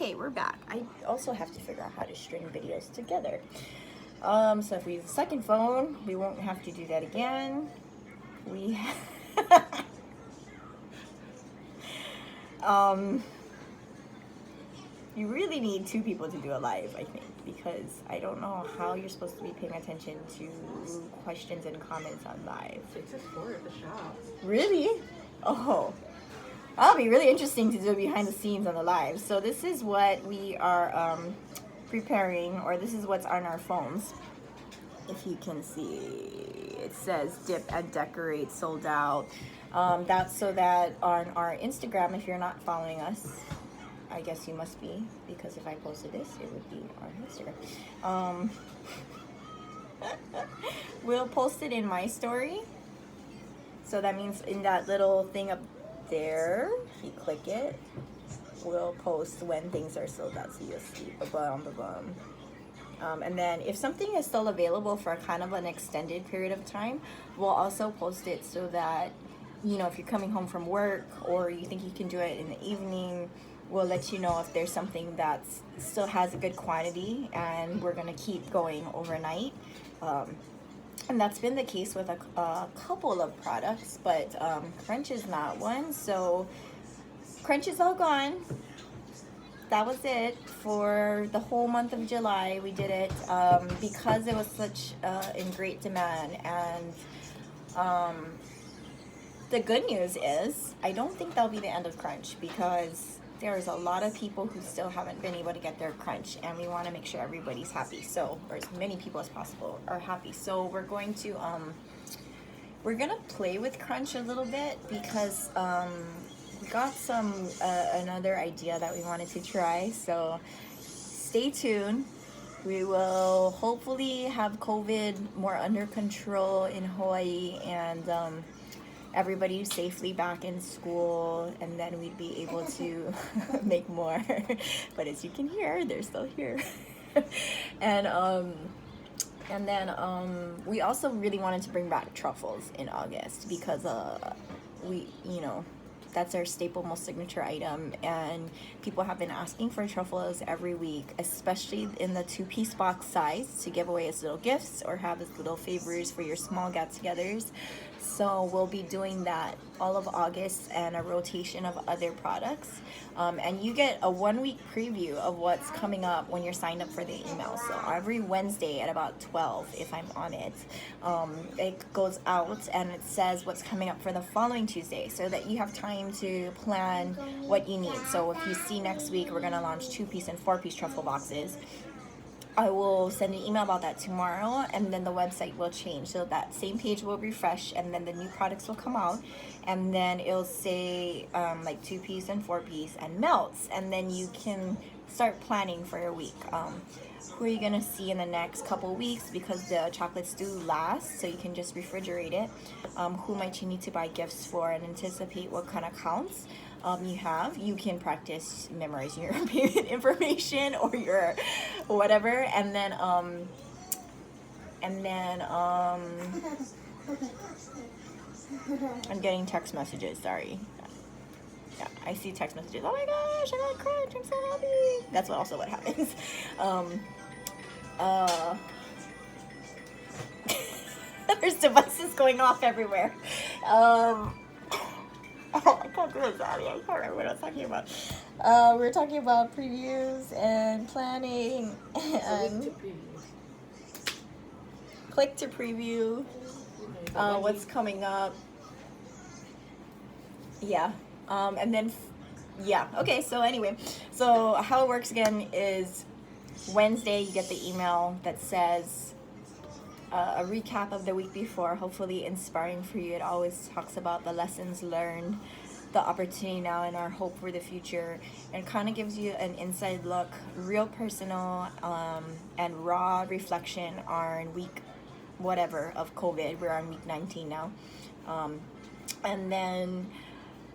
Okay, we're back. I also have to figure out how to string videos together. So if we use the second phone, we won't have to do that again. We you really need two people to do a live, I think, because I don't know how you're supposed to be paying attention to questions and comments on live. It says 4 at the shop. Really? Oh. That'll be really interesting to do behind the scenes on the live. So this is what we are preparing, or this is what's on our phones. If you can see, it says Dip and Decorate sold out. That's so that on our Instagram, if you're not following us, I guess you must be, because if I posted this, it would be on Instagram. We'll post it in my story. So that means in that little thing up there, if you click it, we'll post when things are sold out, so you'll see ba-bum. And then if something is still available for kind of an extended period of time, we'll also post it so that, you know, if you're coming home from work or you think you can do it in the evening, we'll let you know if there's something that still has a good quantity, and we're gonna keep going overnight. And that's been the case with a couple of products, but Crunch is not one. So Crunch is all gone. That was it for the whole month of July. We did it because it was such in great demand. And the good news is I don't think that'll be the end of Crunch, because there's a lot of people who still haven't been able to get their Crunch, and we want to make sure everybody's happy, so, or as many people as possible are happy. So we're going to play with Crunch a little bit, because we got some another idea that we wanted to try. So stay tuned. We will hopefully have COVID more under control in Hawaii, and everybody safely back in school, and then we'd be able to make more. But as you can hear, they're still here. And then we also really wanted to bring back truffles in August, because we, you know, that's our staple, most signature item, and people have been asking for truffles every week, especially in the 2-piece box size, to give away as little gifts or have as little favors for your small get-togethers. So we'll be doing that all of August, and a rotation of other products. And you get a 1-week preview of what's coming up when you're signed up for the email. So every Wednesday at about 12, if I'm on it, it goes out and it says what's coming up for the following Tuesday, so that you have time to plan what you need. So if you see next week, we're gonna launch 2-piece and 4-piece truffle boxes. I will send an email about that tomorrow, and then the website will change. So that same page will refresh, and then the new products will come out, and then it'll say like 2-piece and 4-piece and melts, and then you can start planning for your week. Who are you gonna see in the next couple weeks, because the chocolates do last, so you can just refrigerate it. Who might you need to buy gifts for, and anticipate what kind of counts you can practice memorizing your payment information or your whatever, and then I'm getting text messages, sorry. Yeah, I see text messages. Oh my gosh, I got Crunch, I'm so happy. That's also what happens. There's devices going off everywhere. Oh, I can't do it, Zaddy. I can't remember what I was talking about. We're talking about previews and planning, and click to preview what's coming up. Yeah. And then, yeah. Okay, so anyway, so how it works again is Wednesday you get the email that says a recap of the week before, hopefully inspiring for you. It always talks about the lessons learned, the opportunity now, and our hope for the future, and kind of gives you an inside look, real personal and raw reflection on week whatever of COVID. We're on week 19 now. And then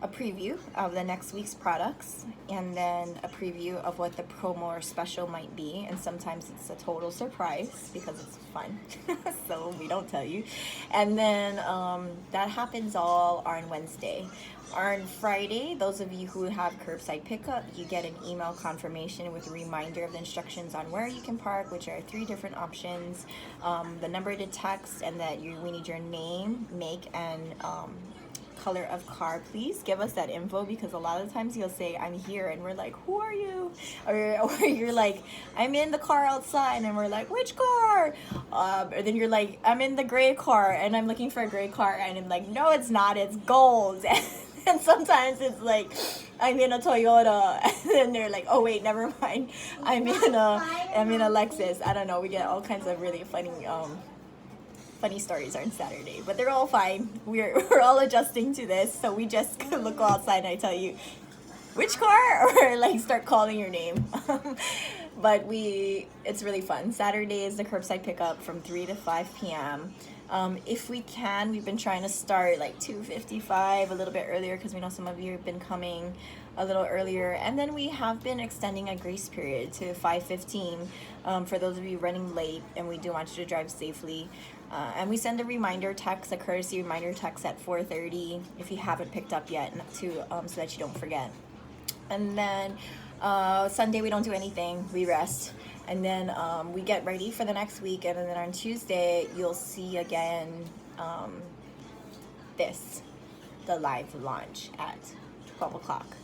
a preview of the next week's products, and then a preview of what the promo or special might be. And sometimes it's a total surprise because it's fun, so we don't tell you. And then that happens all on Wednesday. On Friday, those of you who have curbside pickup, you get an email confirmation with a reminder of the instructions on where you can park, which are 3 different options, the number to text, and that we need your name, make, and color of car. Please give us that info, because a lot of times you'll say, I'm here, and we're like, who are you? Or you're like, I'm in the car outside, and we're like, which car? Or then you're like, I'm in the gray car, and I'm looking for a gray car, and I'm like, no, it's not, it's gold. And sometimes it's like, I'm in a Toyota, and then they're like, oh wait, never mind, I'm in a Lexus. I don't know, we get all kinds of really funny stories on Saturday, but they're all fine. We're all adjusting to this, so we just look outside and I tell you which car, or like start calling your name. But it's really fun. Saturday is the curbside pickup from 3 to 5 p.m. If we can, we've been trying to start like 2:55, a little bit earlier, because we know some of you have been coming a little earlier, and then we have been extending a grace period to 5:15 for those of you running late, and we do want you to drive safely. And we send a reminder text, a courtesy reminder text at 4:30 if you haven't picked up yet, so that you don't forget. And then Sunday we don't do anything, we rest. And then we get ready for the next week, and then on Tuesday you'll see again the live launch at 12 o'clock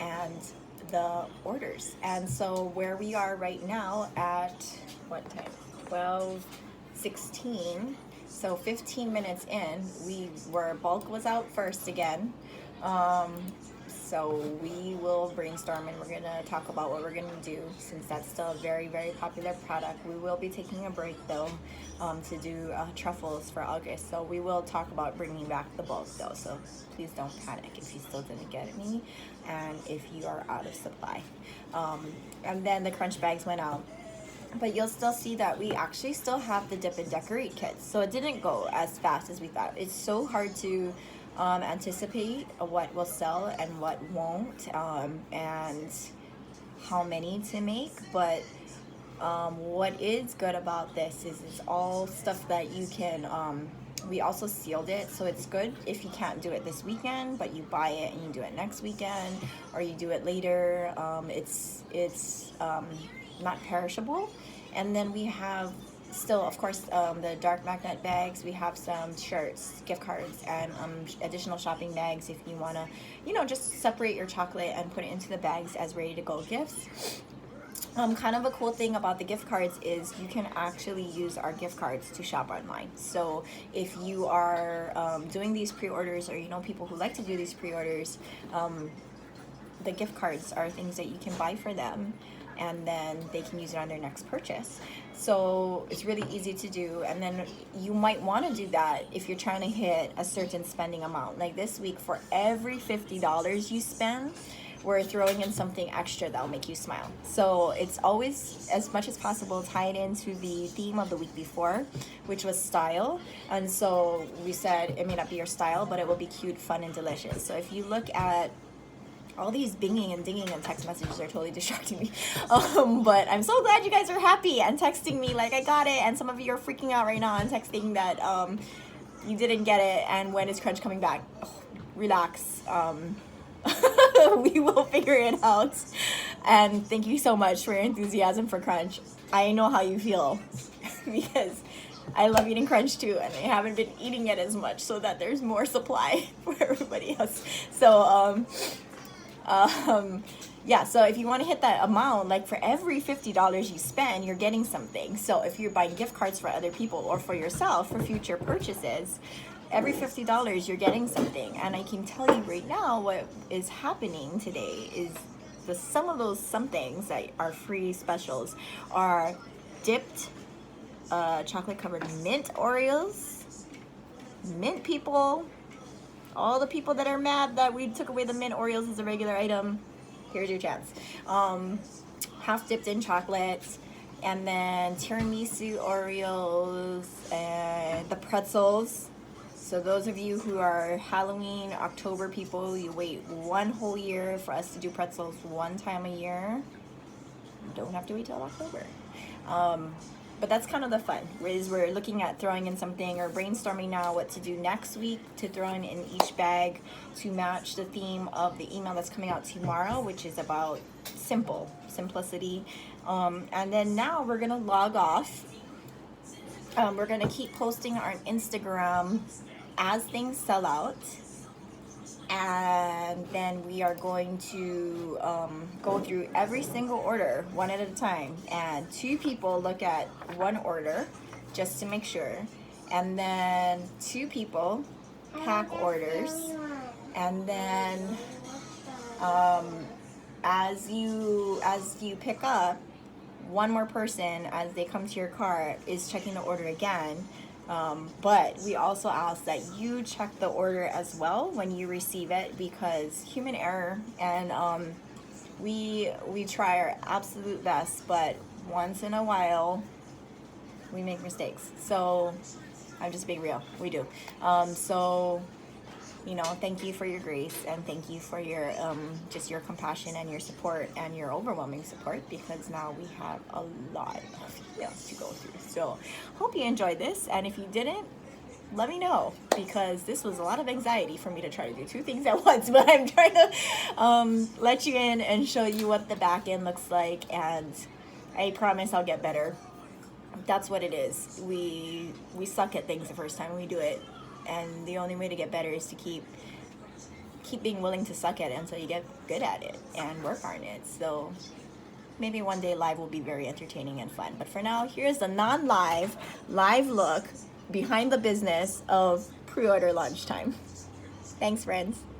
and the orders. And so where we are right now at what time? 12:16. So 15 minutes in, bulk was out first again. So we will brainstorm, and we're gonna talk about what we're gonna do, since that's still a very, very popular product. We will be taking a break though to do truffles for August. So we will talk about bringing back the bulk though. So please don't panic if you still didn't get any, and if you are out of supply. And then the crunch bags went out. But you'll still see that we actually still have the dip and decorate kits. So it didn't go as fast as we thought. It's so hard to anticipate what will sell and what won't, and how many to make. But what is good about this is it's all stuff that you can, we also sealed it, so it's good if you can't do it this weekend, but you buy it and you do it next weekend, or you do it later. It's not perishable. And then we have still, of course, the dark magnet bags. We have some shirts, gift cards, and additional shopping bags if you want to, just separate your chocolate and put it into the bags as ready to go gifts. Kind of a cool thing about the gift cards is you can actually use our gift cards to shop online. So if you are doing these pre-orders, or people who like to do these pre-orders, the gift cards are things that you can buy for them, and then they can use it on their next purchase. So it's really easy to do. And then you might want to do that if you're trying to hit a certain spending amount. Like this week, for every $50 you spend, we're throwing in something extra that'll make you smile. So it's always, as much as possible, tied into the theme of the week before, which was style. And so we said it may not be your style, but it will be cute, fun, and delicious. So if you look at all these binging and dinging and text messages are totally distracting me. But I'm so glad you guys are happy and texting me like I got it. And some of you are freaking out right now and texting that you didn't get it and when is Crunch coming back. Oh, relax. We will figure it out. And thank you so much for your enthusiasm for Crunch. I know how you feel because I love eating Crunch too, and I haven't been eating it as much so that there's more supply for everybody else. So yeah, so if you want to hit that amount, like for every $50 you spend, you're getting something. So if you're buying gift cards for other people or for yourself for future purchases, every $50 you're getting something. And I can tell you right now what is happening today is some of those somethings that are free specials are dipped chocolate covered mint Oreos. Mint people, all the people that are mad that we took away the mint Oreos as a regular item, here's your chance. Half dipped in chocolate, and then tiramisu Oreos, and the pretzels. So those of you who are Halloween, October people, you wait one whole year for us to do pretzels one time a year. You don't have to wait till October. But that's kind of the fun, is we're looking at throwing in something or brainstorming now what to do next week to throw in each bag to match the theme of the email that's coming out tomorrow, which is about simplicity. And then now we're gonna log off. We're gonna keep posting on Instagram as things sell out, and then we are going to go through every single order one at a time, and 2 people look at one order just to make sure, and then 2 people pack orders, and then as you pick up, one more person as they come to your car is checking the order again. But we also ask that you check the order as well when you receive it, because human error, and we try our absolute best, but once in a while we make mistakes. So I'm just being real, we do. So thank you for your grace, and thank you for your just your compassion and your support and your overwhelming support, because now we have a lot of emails to go through. So hope you enjoyed this, and if you didn't, let me know, because this was a lot of anxiety for me to try to do 2 things at once. But I'm trying to let you in and show you what the back end looks like, and I promise I'll get better. That's what it is. We suck at things the first time we do it, and the only way to get better is to keep being willing to suck at it until you get good at it and work on it. So maybe one day live will be very entertaining and fun. But for now, here's the non-live, live look behind the business of pre-order lunchtime. Thanks, friends.